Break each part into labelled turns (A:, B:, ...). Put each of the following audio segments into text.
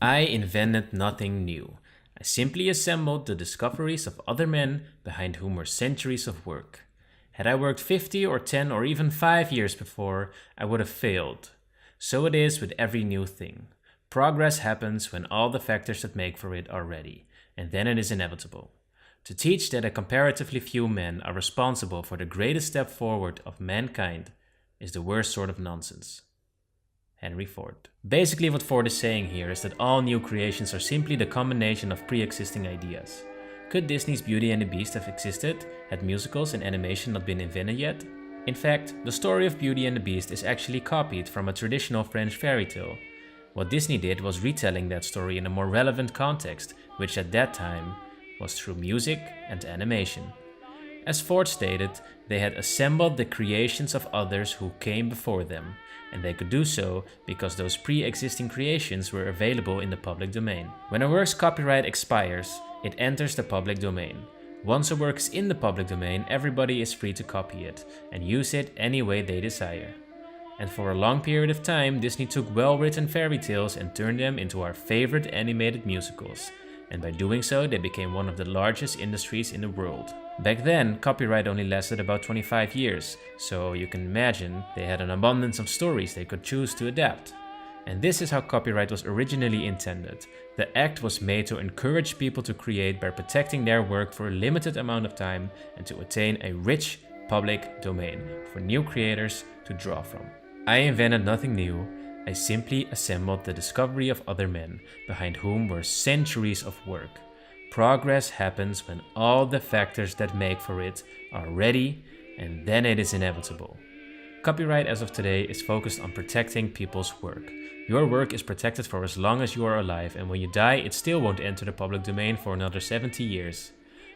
A: I invented nothing new. I simply assembled the discoveries of other men behind whom were centuries of work. Had I worked 50 or 10 or even 5 years before, I would have failed. So it is with every new thing. Progress happens when all the factors that make for it are ready, and then it is inevitable. To teach that a comparatively few men are responsible for the greatest step forward of mankind is the worst sort of nonsense. Henry Ford. Basically, what Ford is saying here is that all new creations are simply the combination of pre-existing ideas. Could Disney's Beauty and the Beast have existed had musicals and animation not been invented yet? In fact, the story of Beauty and the Beast is actually copied from a traditional French fairy tale. What Disney did was retelling that story in a more relevant context, which at that time was through music and animation. As Ford stated, they had assembled the creations of others who came before them, and they could do so because those pre-existing creations were available in the public domain. When a work's copyright expires, it enters the public domain. Once a work is in the public domain, everybody is free to copy it and use it any way they desire. And for a long period of time, Disney took well-written fairy tales and turned them into our favorite animated musicals. And by doing so, they became one of the largest industries in the world. Back then, copyright only lasted about 25 years, so you can imagine they had an abundance of stories they could choose to adapt. And this is how copyright was originally intended. The act was made to encourage people to create by protecting their work for a limited amount of time and to attain a rich public domain for new creators to draw from. I invented nothing new. I simply assembled the discovery of other men, behind whom were centuries of work. Progress happens when all the factors that make for it are ready, and then it is inevitable. Copyright as of today is focused on protecting people's work. Your work is protected for as long as you are alive, and when you die, it still won't enter the public domain for another 70 years.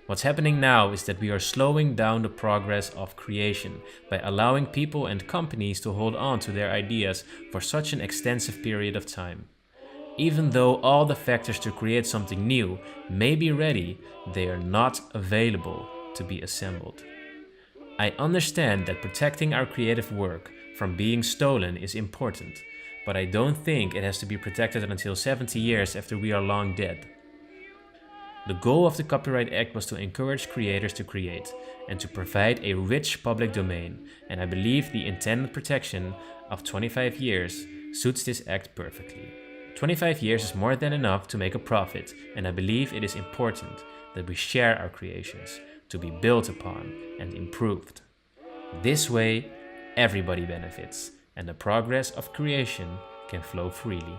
A: What's happening now is that we are slowing down the progress of creation by allowing people and companies to hold on to their ideas for such an extensive period of time. Even though all the factors to create something new may be ready, they are not available to be assembled. I understand that protecting our creative work from being stolen is important, but I don't think it has to be protected until 70 years after we are long dead. The goal of the Copyright Act was to encourage creators to create and to provide a rich public domain, and I believe the intended protection of 25 years suits this act perfectly. 25 years is more than enough to make a profit, and I believe it is important that we share our creations to be built upon and improved. This way, everybody benefits, and the progress of creation can flow freely.